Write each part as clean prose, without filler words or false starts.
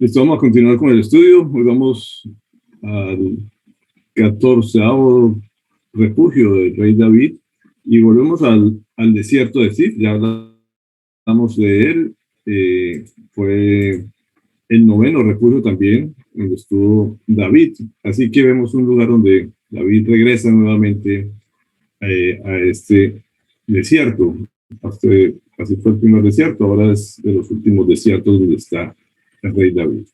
Listo, vamos a continuar con el estudio. Hoy vamos al 14º refugio del rey David y volvemos al desierto de Sif. Ya hablamos de él. Fue el 9º refugio también, donde estuvo David. Así que vemos un lugar donde David regresa nuevamente a este desierto. Así fue el primer desierto, ahora es de los últimos desiertos donde está el rey David.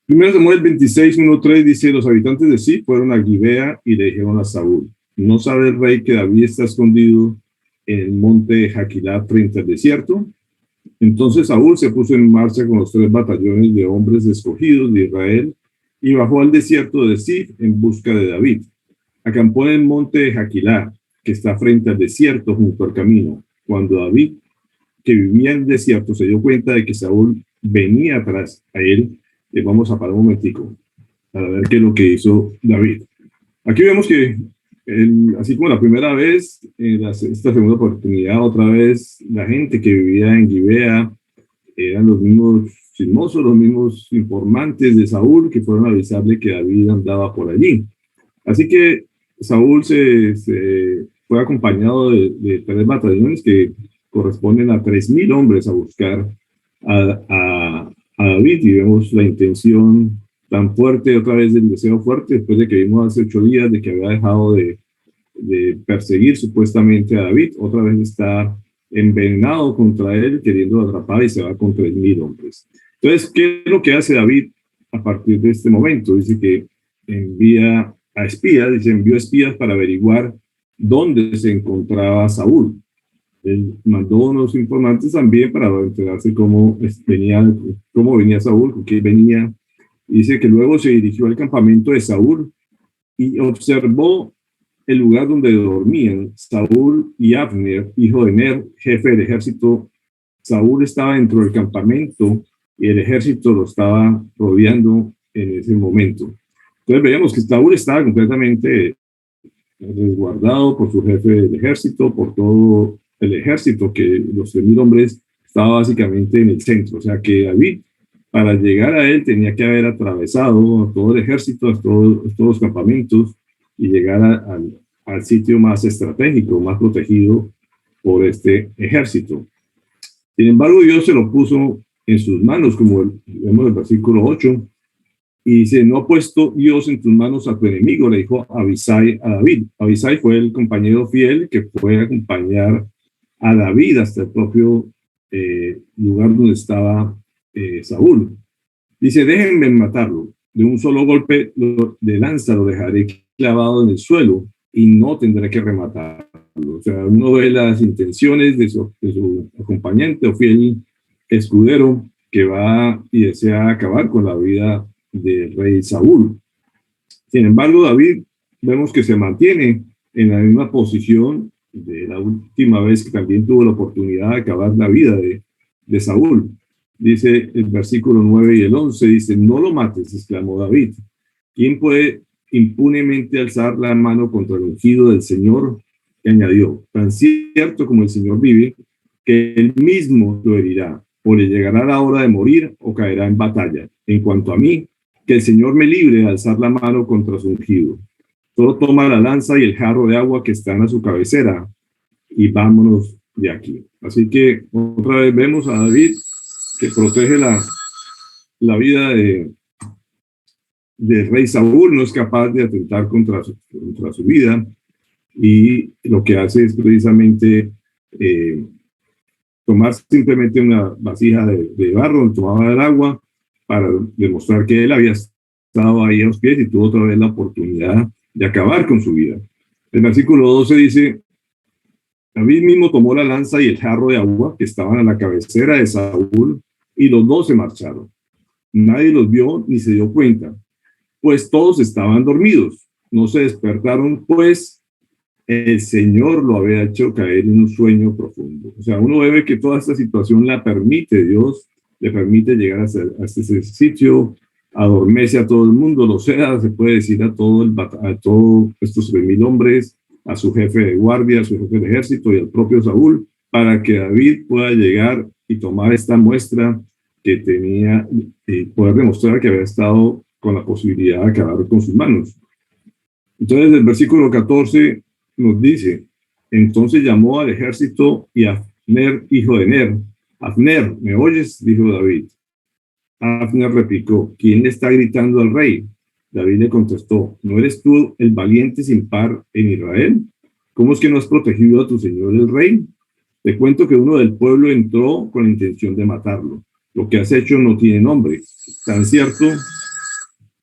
Primero Samuel 26, 1-3 dice: los habitantes de Sif fueron a Gibea y le dijeron a Saúl: ¿no sabe el rey que David está escondido en el monte de Jaquilá frente al desierto? Entonces Saúl se puso en marcha con los 3 batallones de hombres escogidos de Israel y bajó al desierto de Sif en busca de David. Acampó en el monte de Jaquilá, que está frente al desierto junto al camino. Cuando David, que vivía en el desierto, se dio cuenta de que Saúl venía atrás a él, vamos a parar un momentico para ver qué es lo que hizo David. Aquí vemos que así como la primera vez, esta segunda oportunidad, otra vez, la gente que vivía en Gibea eran los mismos chismosos, los mismos informantes de Saúl que fueron a avisarle que David andaba por allí. Así que Saúl se fue acompañado de 3 batallones que corresponden a 3,000 hombres a buscar a David, y vemos la intención tan fuerte, otra vez del deseo fuerte, después de que vimos hace 8 días de que había dejado de perseguir supuestamente a David. Otra vez está envenenado contra él, queriendo atrapar, y se va con 3,000 hombres. Entonces, ¿qué es lo que hace David a partir de este momento? Dice que envía a espías, envió espías para averiguar dónde se encontraba Saúl. Él mandó unos informantes también para enterarse cómo venía Saúl, con qué venía. Dice que luego se dirigió al campamento de Saúl y observó el lugar donde dormían Saúl y Abner, hijo de Ner, jefe del ejército. Saúl estaba dentro del campamento y el ejército lo estaba rodeando en ese momento. Entonces veíamos que Saúl estaba completamente resguardado por su jefe del ejército, por todo el ejército, que los 3,000 hombres estaba básicamente en el centro. O sea que David, para llegar a él, tenía que haber atravesado todo el ejército, todos los campamentos, y llegar al sitio más estratégico, más protegido por este ejército. Sin embargo, Dios se lo puso en sus manos, como vemos en el versículo 8, y dice: no ha puesto Dios en tus manos a tu enemigo, le dijo Abisai a David. Abisai fue el compañero fiel que fue a acompañar a David hasta el propio lugar donde estaba Saúl. Dice: déjenme matarlo, de un solo golpe de lanza lo dejaré clavado en el suelo y no tendré que rematarlo. O sea, uno ve las intenciones de su acompañante o fiel escudero que va y desea acabar con la vida del rey Saúl. Sin embargo, David vemos que se mantiene en la misma posición de la última vez que también tuvo la oportunidad de acabar la vida de Saúl. Dice el versículo 9 y el 11, dice: no lo mates, exclamó David. ¿Quién puede impunemente alzar la mano contra el ungido del Señor? Y añadió: tan cierto como el Señor vive, que él mismo lo herirá, o le llegará la hora de morir, o caerá en batalla. En cuanto a mí, que el Señor me libre de alzar la mano contra su ungido. Solo toma la lanza y el jarro de agua que están a su cabecera, y vámonos de aquí. Así que otra vez vemos a David, que protege la vida del rey Saúl, no es capaz de atentar contra su vida, y lo que hace es precisamente tomar simplemente una vasija de barro donde tomaba el agua, para demostrar que él había estado ahí a los pies y tuvo otra vez la oportunidad de acabar con su vida. El versículo 12 dice: David mismo tomó la lanza y el jarro de agua que estaban a la cabecera de Saúl, y los 2 se marcharon. Nadie los vio ni se dio cuenta, pues todos estaban dormidos. No se despertaron, pues el Señor lo había hecho caer en un sueño profundo. O sea, uno ve que toda esta situación la permite Dios, le permite llegar hasta ese sitio, adormece a todo el mundo, lo sea, se puede decir a todos estos 3,000 hombres, a su jefe de guardia, a su jefe de ejército y al propio Saúl, para que David pueda llegar y tomar esta muestra que tenía poder demostrar que había estado con la posibilidad de acabar con sus manos. Entonces, el versículo 14 nos dice, entonces llamó al ejército y a Abner, hijo de Ner. Abner, ¿me oyes?, dijo David. Abner replicó, ¿quién le está gritando al rey? David le contestó, ¿no eres tú el valiente sin par en Israel? ¿Cómo es que no has protegido a tu señor el rey? Te cuento que uno del pueblo entró con la intención de matarlo. Lo que has hecho no tiene nombre. Tan cierto,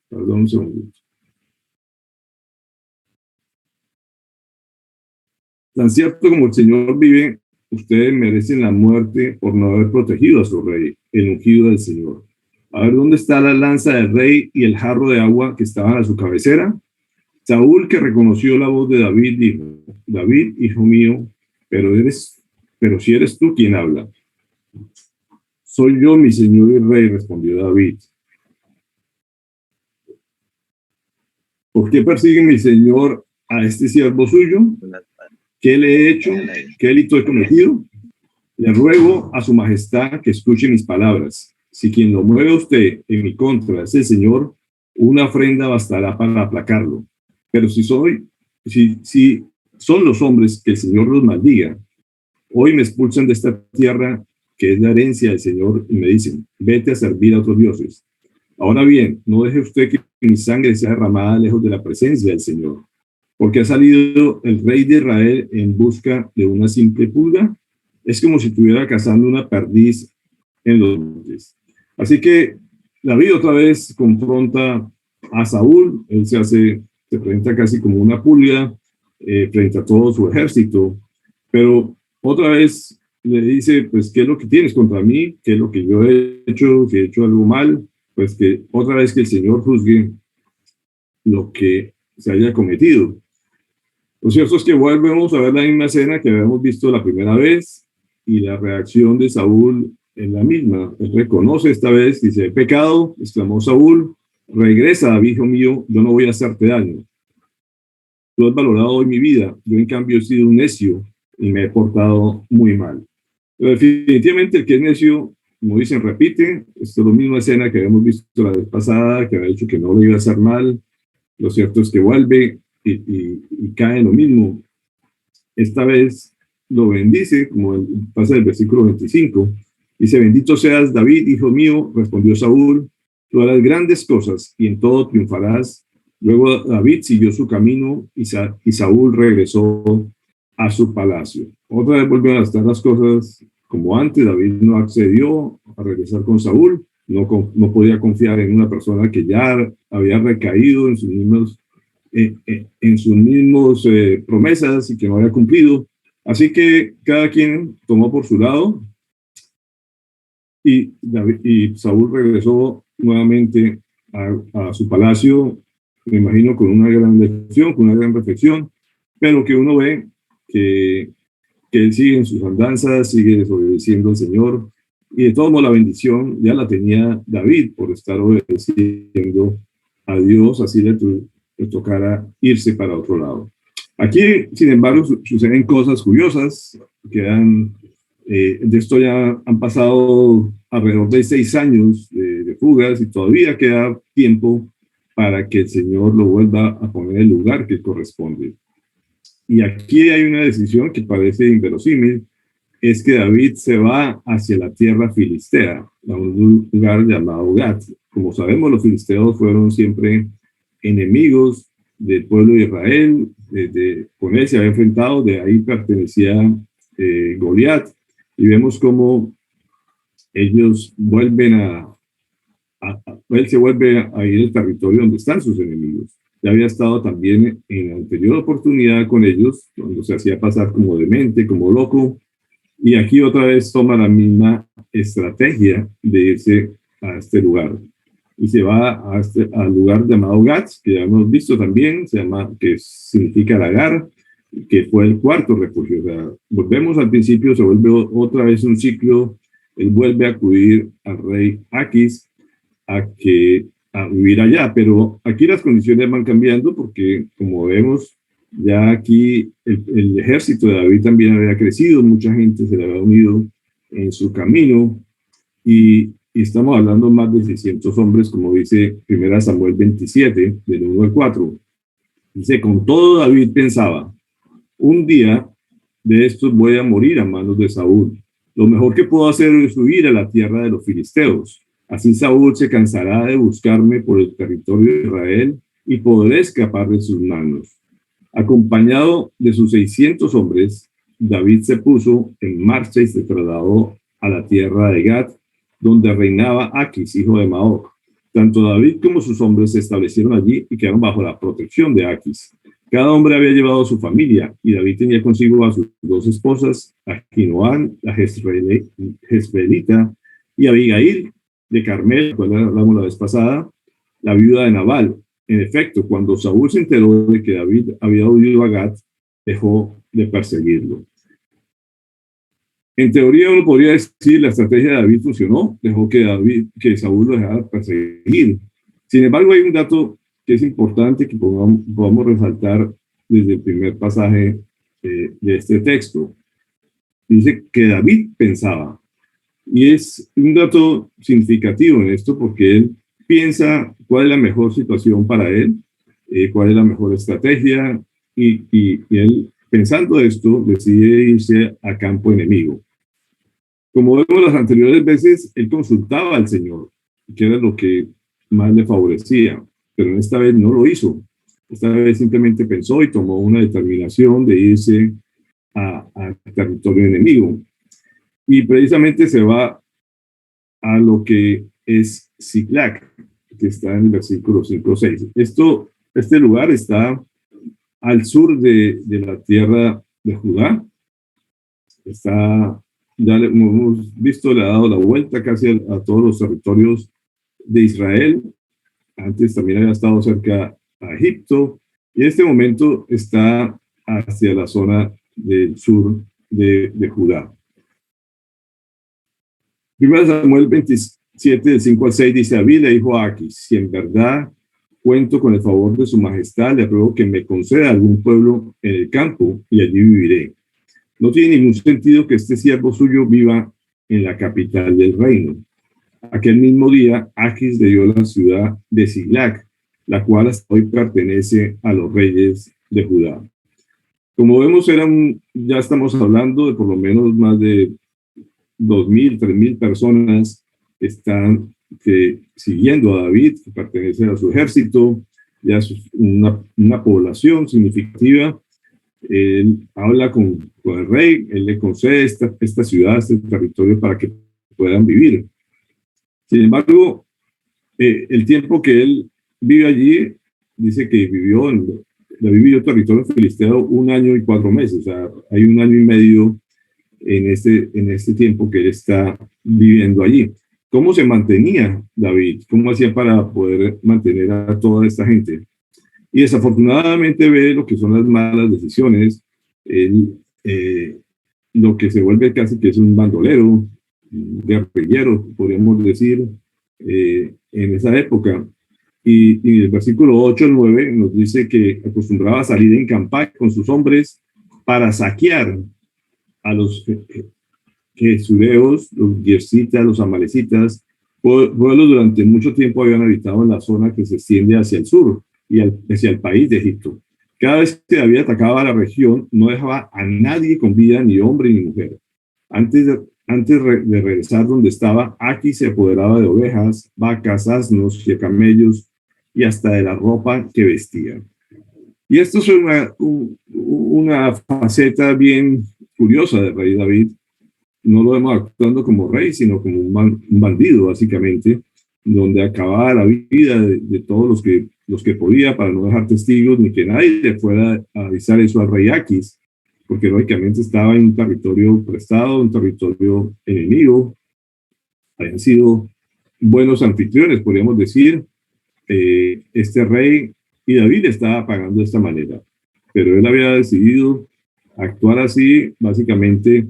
perdón un segundo. Tan cierto como el Señor vive, ustedes merecen la muerte por no haber protegido a su rey, el ungido del Señor. A ver, ¿dónde está la lanza del rey y el jarro de agua que estaban a su cabecera? Saúl, que reconoció la voz de David, dijo, David, hijo mío, pero si eres tú quien habla. Soy yo, mi señor y rey, respondió David. ¿Por qué persigue mi señor a este siervo suyo? ¿Qué le he hecho? ¿Qué delito he cometido? Le ruego a su majestad que escuche mis palabras. Si quien lo mueve a usted en mi contra es el Señor, una ofrenda bastará para aplacarlo. Pero si son los hombres, que el Señor los maldiga. Hoy me expulsan de esta tierra que es la herencia del Señor y me dicen, vete a servir a otros dioses. Ahora bien, no deje usted que mi sangre sea derramada lejos de la presencia del Señor, porque ha salido el rey de Israel en busca de una simple pulga. Es como si estuviera cazando una perdiz en los montes. Así que David otra vez confronta a Saúl. Él se presenta casi como una pulga frente a todo su ejército, pero otra vez le dice, pues, ¿qué es lo que tienes contra mí? ¿Qué es lo que yo he hecho? Si he hecho algo mal, pues que otra vez que el Señor juzgue lo que se haya cometido. Lo cierto es que volvemos a ver la misma escena que habíamos visto la primera vez y la reacción de Saúl es la misma. Él reconoce esta vez, dice, he pecado, exclamó Saúl, regresa, David, hijo mío, yo no voy a hacerte daño. Tú has valorado hoy mi vida, yo en cambio he sido un necio y me he portado muy mal. Pero definitivamente el que es necio, como dicen, repite. Esto es la misma escena que habíamos visto la vez pasada, que había dicho que no lo iba a hacer mal. Lo cierto es que vuelve y cae en lo mismo. Esta vez lo bendice, como pasa el versículo 25. Dice, bendito seas David, hijo mío, respondió Saúl, tú harás grandes cosas y en todo triunfarás. Luego David siguió su camino y Saúl regresó a su palacio. Otra vez volvieron a estar las cosas como antes. David no accedió a regresar con Saúl, no podía confiar en una persona que ya había recaído en sus mismos promesas y que no había cumplido. Así que cada quien tomó por su lado y Saúl regresó nuevamente a su palacio, me imagino con una gran lección, con una gran reflexión, pero que uno ve que él sigue en sus andanzas, sigue desobedeciendo al Señor, y de todos modos la bendición ya la tenía David por estar obedeciendo a Dios, así le tocara irse para otro lado. Aquí, sin embargo, suceden cosas curiosas que de esto ya han pasado alrededor de 6 años de fugas y todavía queda tiempo para que el Señor lo vuelva a poner en el lugar que corresponde. Y aquí hay una decisión que parece inverosímil, es que David se va hacia la tierra filistea, a un lugar llamado Gat. Como sabemos, los filisteos fueron siempre enemigos del pueblo de Israel, con él se había enfrentado, de ahí pertenecía Goliat, y vemos cómo ellos él se vuelve a ir al territorio donde están sus enemigos. Ya había estado también en la anterior oportunidad con ellos, cuando se hacía pasar como demente, como loco, y aquí otra vez toma la misma estrategia de irse a este lugar. Y se va al lugar llamado Gat, que ya hemos visto también, que significa lagar, que fue el cuarto refugio. O sea, volvemos al principio, se vuelve otra vez un ciclo. Él vuelve a acudir al rey Aquis a vivir allá, pero aquí las condiciones van cambiando porque, como vemos, ya aquí el ejército de David también había crecido, mucha gente se le había unido en su camino y y estamos hablando de más de 600 hombres, como dice 1 Samuel 27, del 1 al 4. Dice, con todo David pensaba, un día de estos voy a morir a manos de Saúl. Lo mejor que puedo hacer es huir a la tierra de los filisteos. Así Saúl se cansará de buscarme por el territorio de Israel y podré escapar de sus manos. Acompañado de sus 600 hombres, David se puso en marcha y se trasladó a la tierra de Gad, donde reinaba Aquis, hijo de Maoc. Tanto David como sus hombres se establecieron allí y quedaron bajo la protección de Aquis. Cada hombre había llevado a su familia, y David tenía consigo a sus dos esposas, Ahinoam, la Jezreelita, y Abigail de Carmel, la cual hablamos la vez pasada, la viuda de Nabal. En efecto, cuando Saúl se enteró de que David había huido a Gad, dejó de perseguirlo. En teoría, uno podría decir la estrategia de David funcionó, dejó que Saúl lo dejara perseguir. Sin embargo, hay un dato que es importante que podamos resaltar desde el primer pasaje de este texto. Dice que David pensaba, y es un dato significativo en esto porque él piensa cuál es la mejor situación para él, cuál es la mejor estrategia, y él, pensando esto, decide irse a campo enemigo. Como vemos las anteriores veces, él consultaba al Señor, que era lo que más le favorecía, pero en esta vez no lo hizo. Esta vez simplemente pensó y tomó una determinación de irse al territorio enemigo. Y precisamente se va a lo que es Ziklag, que está en el versículo 5-6. Este lugar está al sur de la tierra de Judá. Ya hemos visto, le ha dado la vuelta casi a todos los territorios de Israel. Antes también había estado cerca a Egipto, y en este momento está hacia la zona del sur de Judá. 1 Samuel 27, del 5-6, dice: David le dijo a Aquis, si en verdad cuento con el favor de su majestad, le ruego que me conceda algún pueblo en el campo y allí viviré. No tiene ningún sentido que este siervo suyo viva en la capital del reino. Aquel mismo día, Aquis le dio la ciudad de Ziklag, la cual hasta hoy pertenece a los reyes de Judá. Como vemos, ya estamos hablando de por lo menos más de 2.000, 3.000 personas que están siguiendo a David, que pertenecen a su ejército, ya es una población significativa. Él habla con el rey, él le concede esta ciudad, este territorio para que puedan vivir. Sin embargo, el tiempo que él vive allí, dice que vivió territorio filisteo 1 año y 4 meses, o sea, hay 1 año y medio en este tiempo que él está viviendo allí. ¿Cómo se mantenía David? ¿Cómo hacía para poder mantener a toda esta gente? Y desafortunadamente ve lo que son las malas decisiones, lo que se vuelve casi que es un bandolero, un guerrillero, podríamos decir, en esa época. Y el versículo 8 al 9 nos dice que acostumbraba a salir en campaña con sus hombres para saquear a los jesureos, los yersitas, los amalecitas, pueblos durante mucho tiempo habían habitado en la zona que se extiende hacia el sur y hacia el país de Egipto. Cada vez que David atacaba a la región, no dejaba a nadie con vida, ni hombre ni mujer. Antes de regresar donde estaba, aquí se apoderaba de ovejas, vacas, asnos y camellos, y hasta de la ropa que vestían. Y esto es una faceta bien curiosa del rey David. No lo vemos actuando como rey, sino como un bandido, básicamente, donde acababa la vida de todos los que podía, para no dejar testigos ni que nadie le fuera a avisar eso al rey Aquis, porque lógicamente estaba en un territorio prestado, un territorio enemigo. Habían sido buenos anfitriones, podríamos decir. Este rey y David estaba pagando de esta manera, pero él había decidido actuar así, básicamente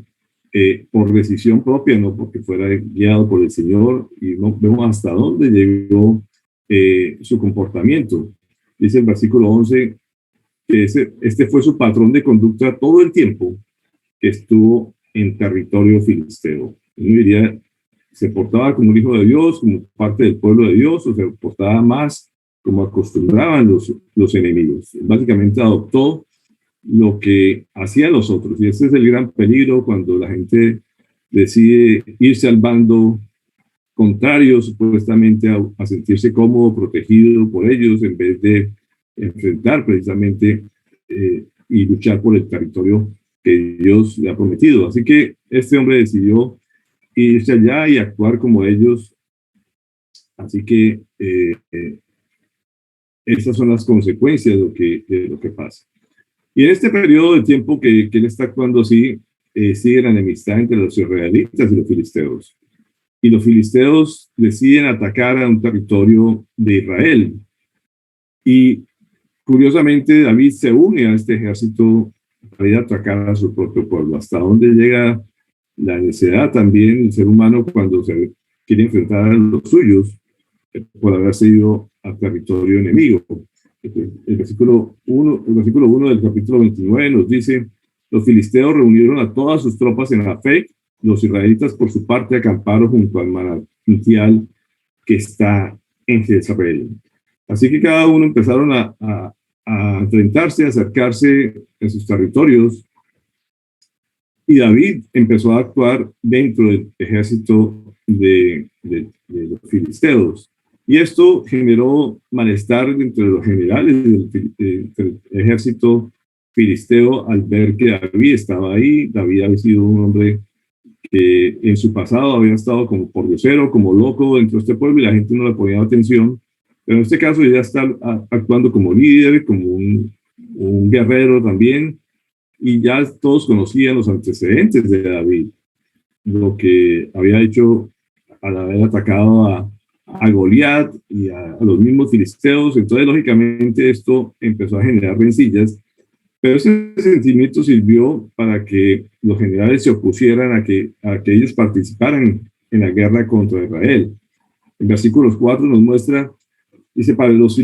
por decisión propia, no porque fuera guiado por el Señor, y no vemos hasta dónde llegó su comportamiento. Dice el versículo 11 que este fue su patrón de conducta todo el tiempo que estuvo en territorio filisteo. Uno diría, se portaba como un hijo de Dios, como parte del pueblo de Dios, o se portaba más como acostumbraban los enemigos. Básicamente adoptó lo que hacían los otros. Y ese es el gran peligro cuando la gente decide irse al bando contrario, supuestamente a sentirse cómodo, protegido por ellos, en vez de enfrentar precisamente y luchar por el territorio que Dios le ha prometido. Así que este hombre decidió irse allá y actuar como ellos. Así que esas son las consecuencias de lo que pasa. Y en este periodo de tiempo que él está actuando así, sigue la enemistad entre los israelitas y los filisteos. Y los filisteos deciden atacar a un territorio de Israel. Y curiosamente David se une a este ejército para ir a atacar a su propio pueblo. Hasta dónde llega la necesidad también del ser humano cuando se quiere enfrentar a los suyos por haberse ido a territorio enemigo. El versículo 1 del capítulo 29 nos dice: los filisteos reunieron a todas sus tropas en Afec. Los israelitas, por su parte, acamparon junto al manantial que está en Jezreel. Así que cada uno empezaron a enfrentarse, a acercarse en sus territorios. Y David empezó a actuar dentro del ejército de los filisteos. Y esto generó malestar entre los generales del ejército filisteo al ver que David estaba ahí. David había sido un hombre que en su pasado había estado como pordiosero, como loco dentro de este pueblo y la gente no le ponía atención. Pero en este caso ya está actuando como líder, como un guerrero también. Y ya todos conocían los antecedentes de David, lo que había hecho al haber atacado a Goliat y a los mismos filisteos. Entonces, lógicamente, esto empezó a generar rencillas, pero ese sentimiento sirvió para que los generales se opusieran a que ellos participaran en la guerra contra Israel. En versículos 4 nos muestra, dice: para los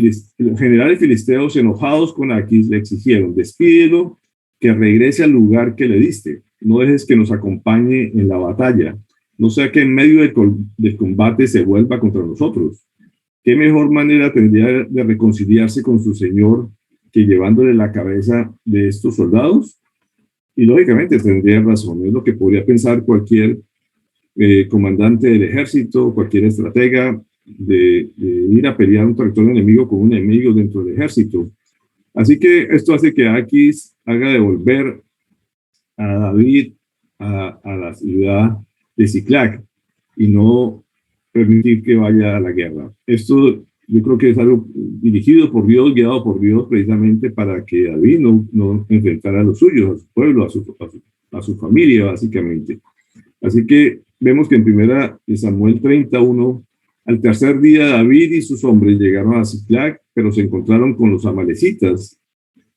generales filisteos enojados con Aquis le exigieron: despídelo, que regrese al lugar que le diste, no dejes que nos acompañe en la batalla, no sea que en medio del combate se vuelva contra nosotros. ¿Qué mejor manera tendría de reconciliarse con su señor que llevándole la cabeza de estos soldados? Y lógicamente tendría razón, es lo que podría pensar cualquier comandante del ejército, cualquier estratega, de ir a pelear un territorio enemigo con un enemigo dentro del ejército. Así que esto hace que Aquis haga devolver a David a la ciudad de Ziklag y no permitir que vaya a la guerra. Esto yo creo que es algo dirigido por Dios, guiado por Dios, precisamente para que David no enfrentara a los suyos, a su pueblo, a su familia, básicamente. Así que vemos que en primera de Samuel 31, al tercer día David y sus hombres llegaron a Ziklag, pero se encontraron con los amalecitas,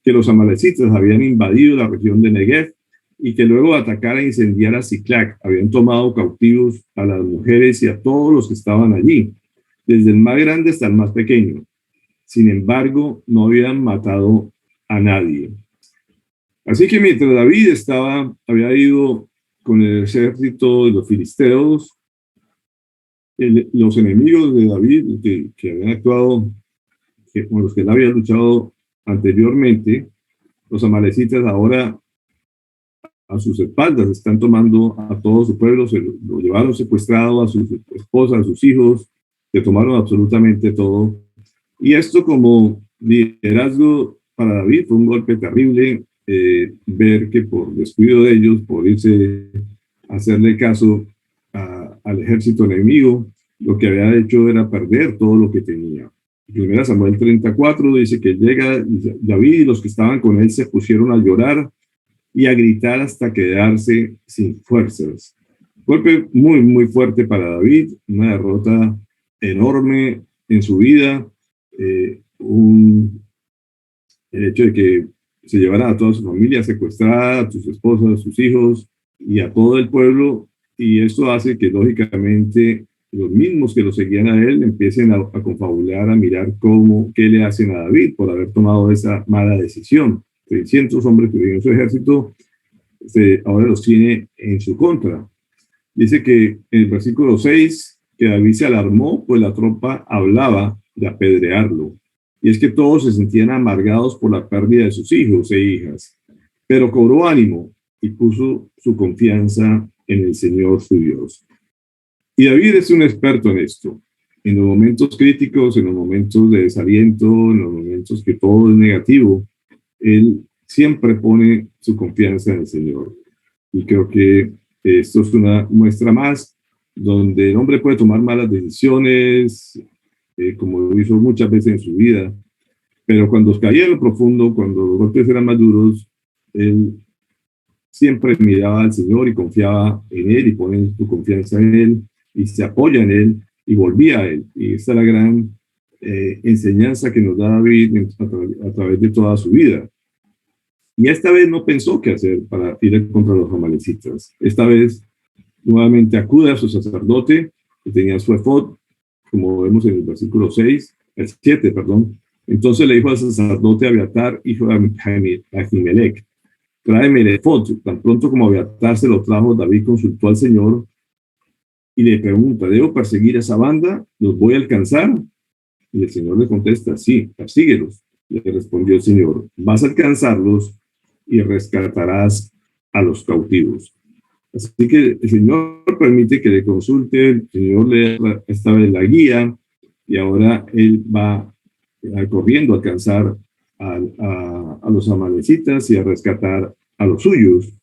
que los amalecitas habían invadido la región de Negev y que luego de atacar e incendiar a Ziklag habían tomado cautivos a las mujeres y a todos los que estaban allí, desde el más grande hasta el más pequeño. Sin embargo, no habían matado a nadie. Así que mientras David había ido con el ejército de los filisteos, los enemigos de David que habían actuado, con los que él había luchado anteriormente, los amalecitas ahora a sus espaldas están tomando a todo su pueblo, lo llevaron secuestrado, a sus esposas, a sus hijos, se tomaron absolutamente todo. Y esto como liderazgo para David fue un golpe terrible, ver que por descuido de ellos, por irse a hacerle caso al ejército enemigo, lo que había hecho era perder todo lo que tenía. Primera Samuel 34 dice que llega David y los que estaban con él se pusieron a llorar y a gritar hasta quedarse sin fuerzas. Golpe muy, muy fuerte para David, una derrota enorme en su vida, el hecho de que se llevara a toda su familia secuestrada, a sus esposas, a sus hijos y a todo el pueblo, y esto hace que lógicamente los mismos que lo seguían a él empiecen a confabular, a mirar qué le hacen a David por haber tomado esa mala decisión. 300 hombres que tenían su ejército, ahora los tiene en su contra. Dice que en el versículo 6, que David se alarmó, pues la tropa hablaba de apedrearlo. Y es que todos se sentían amargados por la pérdida de sus hijos e hijas. Pero cobró ánimo y puso su confianza en el Señor su Dios. Y David es un experto en esto. En los momentos críticos, en los momentos de desaliento, en los momentos que todo es negativo, él siempre pone su confianza en el Señor. Y creo que esto es una muestra más donde el hombre puede tomar malas decisiones, como lo hizo muchas veces en su vida, pero cuando caía en lo profundo, cuando los golpes eran más duros, él siempre miraba al Señor y confiaba en Él y pone su confianza en Él y se apoya en Él y volvía a Él. Y esta es la gran enseñanza que nos da David a través de toda su vida. Y esta vez no pensó qué hacer para ir contra los amalecitas. Esta vez nuevamente acude a su sacerdote que tenía su efod, como vemos en el versículo 6, el 7, perdón. Entonces le dijo al sacerdote Abiatar, hijo de Ahimelech, tráeme el efod. Tan pronto como Abiatar se lo trajo, David consultó al Señor y le pregunta, ¿debo perseguir a esa banda? ¿Los voy a alcanzar? Y el Señor le contesta, sí, persíguelos. Le respondió el Señor, vas a alcanzarlos y rescatarás a los cautivos. Así que el Señor permite que le consulte, el Señor le da esta vez la guía y ahora él va corriendo a alcanzar a los amalecitas y a rescatar a los suyos.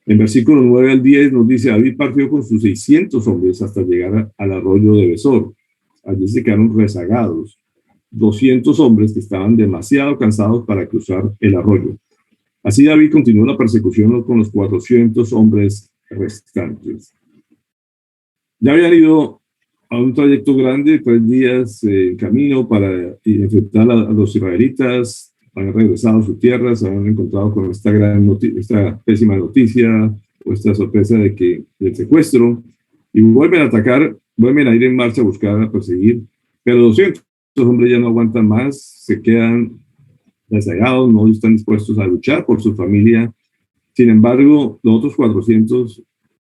En versículo 9 al 10 nos dice, David partió con sus 600 hombres hasta llegar al arroyo de Besor. Allí se quedaron rezagados 200 hombres que estaban demasiado cansados para cruzar el arroyo. Así David continuó la persecución con los 400 hombres restantes. Ya habían ido a un trayecto grande, 3 días en camino para enfrentar a los israelitas, han regresado a su tierra, se han encontrado con esta pésima noticia o esta sorpresa del secuestro y vuelven a atacar, vuelven a ir en marcha a buscar, a perseguir, pero 200 hombres ya no aguantan más, se quedan rezagados, no están dispuestos a luchar por su familia. Sin embargo, los otros 400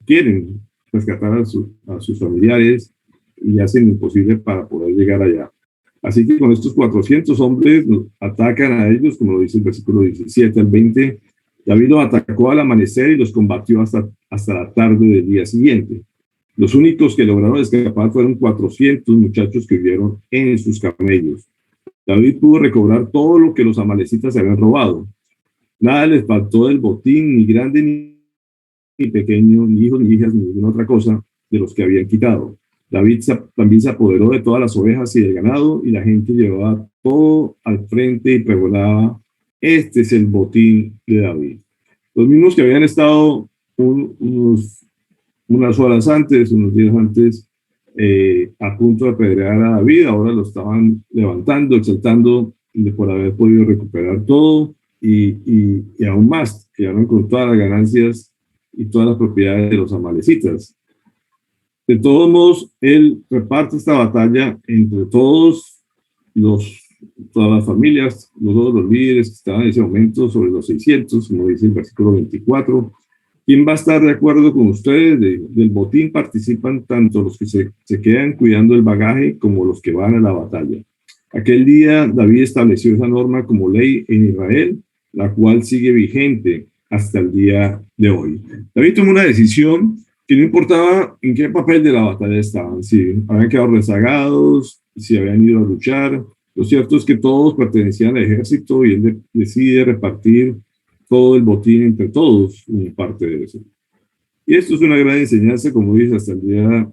quieren rescatar a sus familiares y hacen lo imposible para poder llegar allá. Así que con estos 400 hombres atacan a ellos, como lo dice el versículo 17 al 20. David los atacó al amanecer y los combatió hasta la tarde del día siguiente. Los únicos que lograron escapar fueron 400 muchachos que vivieron en sus camellos. David pudo recobrar todo lo que los amalecitas habían robado. Nada les faltó del botín, ni grande ni pequeño, ni hijos ni hijas, ni ninguna otra cosa de los que habían quitado. David también se apoderó de todas las ovejas y del ganado, y la gente llevaba todo al frente y pregonaba, este es el botín de David. Los mismos que habían estado unas horas antes, unos días antes, a punto de apedrear a David, ahora lo estaban levantando, exaltando por haber podido recuperar todo y aún más, quedaron con todas las ganancias y todas las propiedades de los amalecitas. De todos modos, él reparte esta batalla entre todas las familias, todos los líderes que estaban en ese momento, sobre los 600, como dice el versículo 24. ¿Quién va a estar de acuerdo con ustedes? Del botín participan tanto los que se quedan cuidando el bagaje como los que van a la batalla. Aquel día David estableció esa norma como ley en Israel, la cual sigue vigente hasta el día de hoy. David tomó una decisión que no importaba en qué papel de la batalla estaban, si habían quedado rezagados, si habían ido a luchar. Lo cierto es que todos pertenecían al ejército y él decide repartir todo el botín entre todos, una parte de eso. Y esto es una gran enseñanza, como dice, hasta el día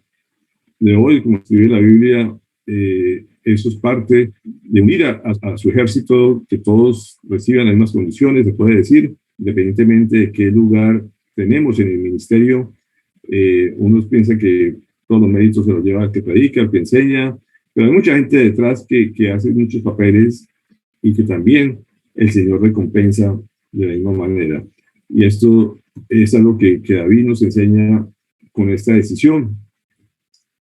de hoy, como escribe la Biblia, eso es parte de unir a su ejército, que todos reciban las mismas condiciones, se puede decir, independientemente de qué lugar tenemos en el ministerio. Unos piensan que todos los méritos se los lleva el que predica, el que enseña, pero hay mucha gente detrás que hace muchos papeles y que también el Señor recompensa de la misma manera. Y esto es algo que David nos enseña con esta decisión.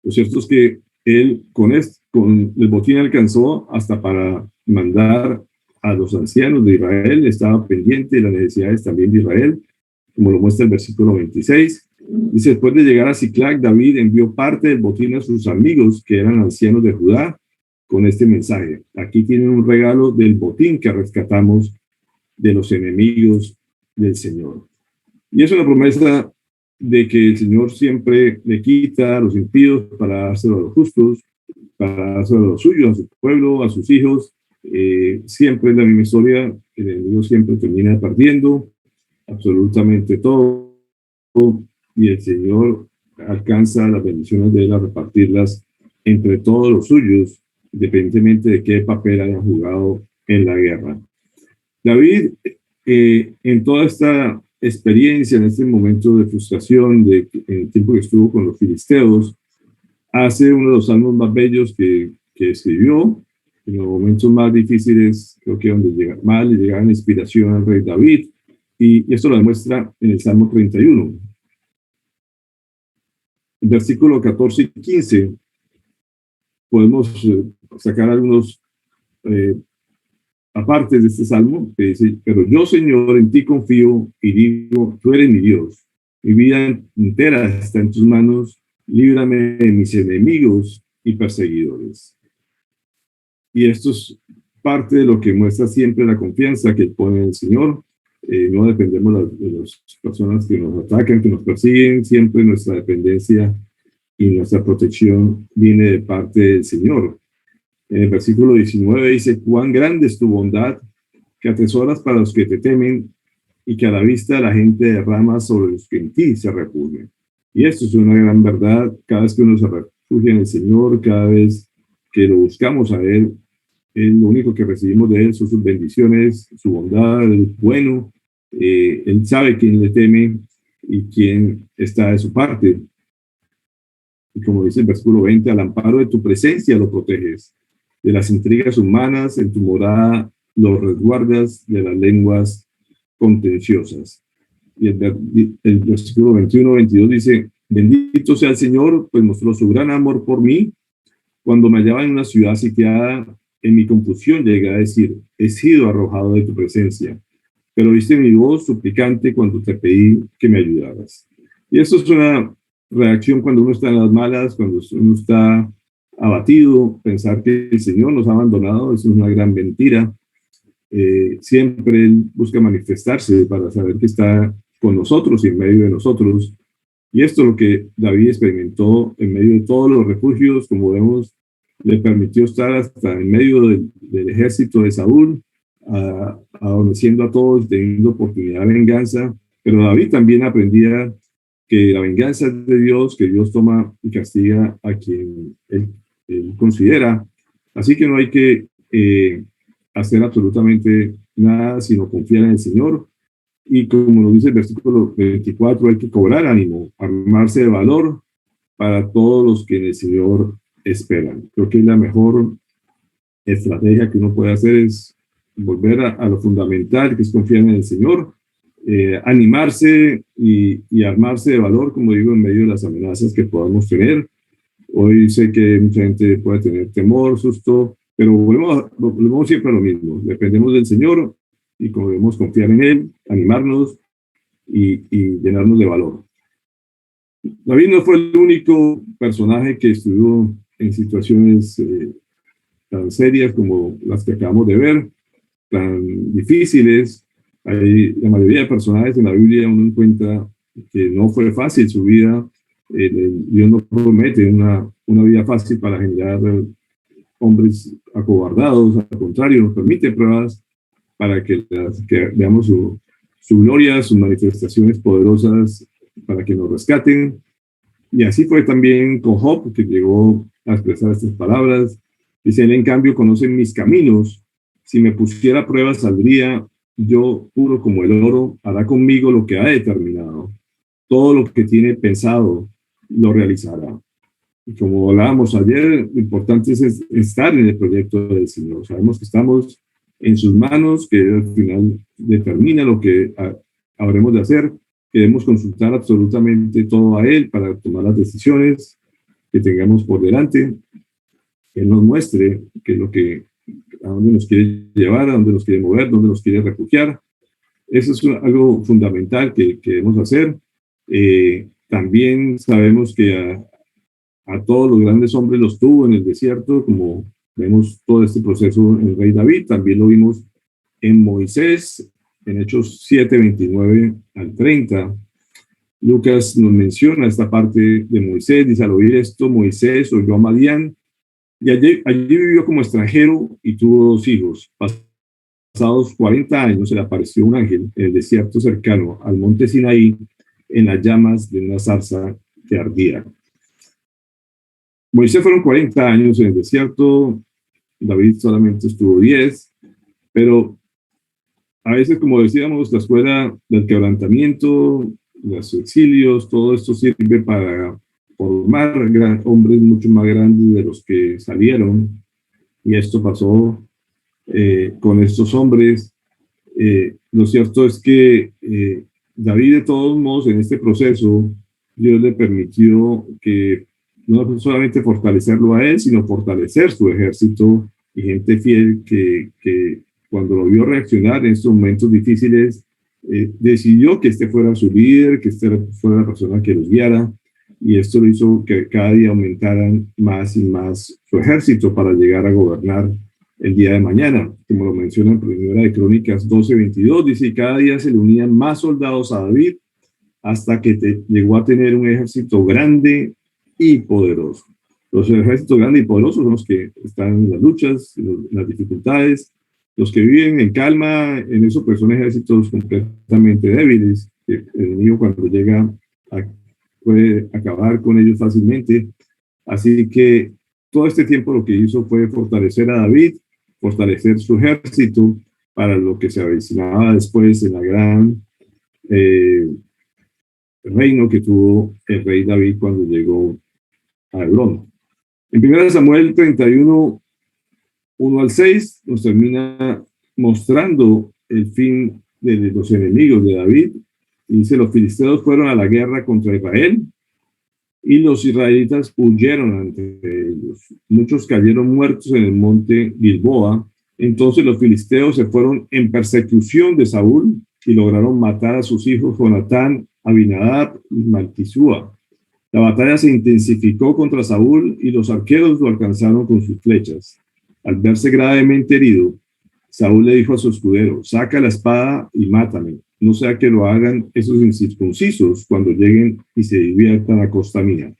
Lo cierto es que él con el botín alcanzó hasta para mandar a los ancianos de Israel, estaba pendiente de las necesidades también de Israel, como lo muestra el versículo 26. Dice, después de llegar a Siclag, David envió parte del botín a sus amigos, que eran ancianos de Judá, con este mensaje. Aquí tienen un regalo del botín que rescatamos de los enemigos del Señor. Y es una promesa de que el Señor siempre le quita a los impíos para dárselo a los justos, para dárselo a los suyos, a su pueblo, a sus hijos. Siempre es la misma historia. El enemigo siempre termina perdiendo absolutamente todo, y el Señor alcanza las bendiciones de él a repartirlas entre todos los suyos, independientemente de qué papel hayan jugado en la guerra. David, en toda esta experiencia, en este momento de frustración, en el tiempo que estuvo con los filisteos, hace uno de los salmos más bellos que escribió. En los momentos más difíciles, creo que donde más le llegaba la inspiración al rey David, y esto lo demuestra en el Salmo 31. El versículo 14 y 15, podemos sacar algunos aparte de este salmo, que dice, pero yo, Señor, en ti confío y digo, tú eres mi Dios. Mi vida entera está en tus manos, líbrame de mis enemigos y perseguidores. Y esto es parte de lo que muestra siempre la confianza que pone el Señor. No dependemos de las personas que nos atacan, que nos persiguen, siempre nuestra dependencia y nuestra protección viene de parte del Señor. En el versículo 19 dice, cuán grande es tu bondad, que atesoras para los que te temen y que a la vista de la gente derrama sobre los que en ti se refugian. Y esto es una gran verdad. Cada vez que uno se refugia en el Señor, cada vez que lo buscamos a Él, lo único que recibimos de Él son sus bendiciones, su bondad, el bueno. Él sabe quién le teme y quién está de su parte. Y como dice el versículo 20, al amparo de tu presencia lo proteges. De las intrigas humanas, en tu morada los resguardas de las lenguas contenciosas. Y el versículo 21-22 dice, bendito sea el Señor, pues mostró su gran amor por mí. Cuando me hallaba en una ciudad sitiada, en mi confusión llegué a decir, he sido arrojado de tu presencia, pero oíste mi voz suplicante cuando te pedí que me ayudaras. Y esto es una reacción cuando uno está en las malas, cuando uno está abatido. Pensar que el Señor nos ha abandonado es una gran mentira. Siempre Él busca manifestarse para saber que está con nosotros y en medio de nosotros. Y esto es lo que David experimentó en medio de todos los refugios, como vemos, le permitió estar hasta en medio del ejército de Saúl, adormeciendo a todos, teniendo oportunidad de venganza. Pero David también aprendía que la venganza es de Dios, que Dios toma y castiga a quien él considera. Así que no hay que hacer absolutamente nada, sino confiar en el Señor. Y como nos dice el versículo 24, hay que cobrar ánimo, armarse de valor para todos los que en el Señor esperan. Creo que la mejor estrategia que uno puede hacer es volver a lo fundamental, que es confiar en el Señor, animarse y armarse de valor, como digo, en medio de las amenazas que podamos tener. Hoy sé que mucha gente puede tener temor, susto, pero volvemos siempre a lo mismo. Dependemos del Señor y como debemos confiar en Él, animarnos y llenarnos de valor. David no fue el único personaje que estuvo en situaciones tan serias como las que acabamos de ver, tan difíciles. La mayoría de personajes en la Biblia uno encuentra que no fue fácil su vida. Dios no promete una vida fácil para generar hombres acobardados. Al contrario, nos permite pruebas para que veamos su gloria, sus manifestaciones poderosas, para que nos rescaten. Y así fue también con Job, que llegó a expresar estas palabras. Dice él, en cambio, conocen mis caminos. Si me pusiera a prueba, saldría yo puro como el oro. Hará conmigo lo que ha determinado. Todo lo que tiene pensado lo realizará. Y como hablábamos ayer, lo importante es estar en el proyecto del Señor. Sabemos que estamos en sus manos, que al final determina lo que habremos de hacer. Queremos consultar absolutamente todo a Él para tomar las decisiones que tengamos por delante. Que Él nos muestre qué es lo que, a dónde nos quiere llevar, a dónde nos quiere mover, dónde nos quiere refugiar. Eso es algo fundamental que debemos hacer. también sabemos que a todos los grandes hombres los tuvo en el desierto, como vemos todo este proceso en el rey David. También lo vimos en Moisés, en Hechos 7, 29 al 30. Lucas nos menciona esta parte de Moisés. Dice: al oír esto, Moisés oyó a Madián, y allí vivió como extranjero y tuvo 2 hijos. Pasados 40 años se le apareció un ángel en el desierto cercano al monte Sinaí, en las llamas de una zarza que ardía. Moisés fueron 40 años en el desierto, David solamente estuvo 10, pero a veces, como decíamos, la escuela del quebrantamiento, los exilios, todo esto sirve para formar hombres mucho más grandes de los que salieron, y esto pasó con estos hombres. Lo cierto es que David, de todos modos, en este proceso, Dios le permitió que no solamente fortalecerlo a él, sino fortalecer su ejército y gente fiel que cuando lo vio reaccionar en estos momentos difíciles, decidió que este fuera su líder, que este fuera la persona que los guiara, y esto lo hizo que cada día aumentaran más y más su ejército para llegar a gobernar el día de mañana. Como lo menciona en Primera de Crónicas 12:22, dice: y cada día se le unían más soldados a David, hasta que llegó a tener un ejército grande y poderoso. Los ejércitos grandes y poderosos son los que están en las luchas, en las dificultades. Los que viven en calma, en eso, pues son ejércitos completamente débiles. El enemigo, cuando llega, puede acabar con ellos fácilmente. Así que todo este tiempo lo que hizo fue fortalecer a David, fortalecer su ejército para lo que se avecinaba después en la gran reino que tuvo el rey David cuando llegó a Hebrón. En 1 Samuel 31, 1 al 6, nos termina mostrando el fin de los enemigos de David. Y dice: los filisteos fueron a la guerra contra Israel, y los israelitas huyeron ante ellos. Muchos cayeron muertos en el monte Gilboa. Entonces los filisteos se fueron en persecución de Saúl y lograron matar a sus hijos Jonatán, Abinadab y Malquisúa. La batalla se intensificó contra Saúl y los arqueros lo alcanzaron con sus flechas. Al verse gravemente herido, Saúl le dijo a su escudero: saca la espada y mátame, no sea que lo hagan esos incircuncisos cuando lleguen y se diviertan a costa mía.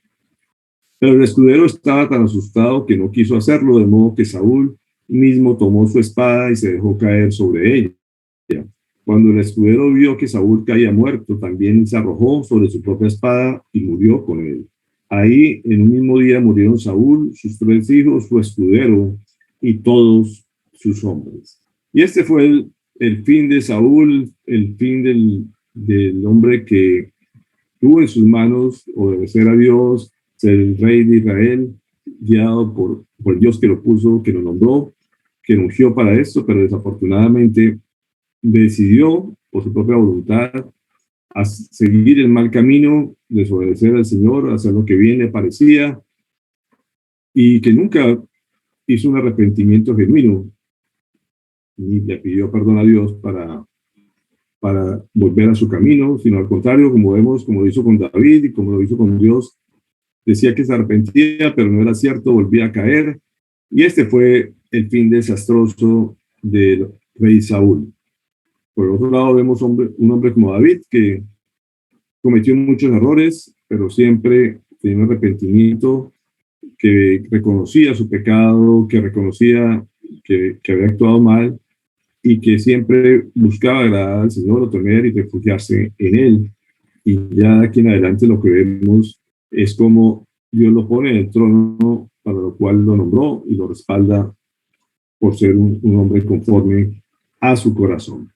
Pero el escudero estaba tan asustado que no quiso hacerlo, de modo que Saúl mismo tomó su espada y se dejó caer sobre ella. Cuando el escudero vio que Saúl caía muerto, también se arrojó sobre su propia espada y murió con él. Ahí, en un mismo día, murieron Saúl, sus 3 hijos, su escudero y todos sus hombres. Y este fue el fin de Saúl, el fin del hombre que tuvo en sus manos obedecer a Dios, ser el rey de Israel, guiado por Dios, que lo puso, que lo nombró, que lo ungió para esto, pero desafortunadamente decidió por su propia voluntad a seguir el mal camino, desobedecer al Señor, hacer lo que bien le parecía, y que nunca hizo un arrepentimiento genuino, ni le pidió perdón a Dios para volver a su camino, sino al contrario, como vemos, como lo hizo con David y como lo hizo con Dios, decía que se arrepentía, pero no era cierto, volvía a caer, y este fue el fin desastroso del rey Saúl. Por otro lado, vemos un hombre como David, que cometió muchos errores, pero siempre tenía un arrepentimiento, que reconocía su pecado, que reconocía que había actuado mal, y que siempre buscaba agradar al Señor, o temer y refugiarse en Él. Y ya de aquí en adelante lo que vemos es cómo Dios lo pone en el trono para lo cual lo nombró y lo respalda por ser un hombre conforme a su corazón.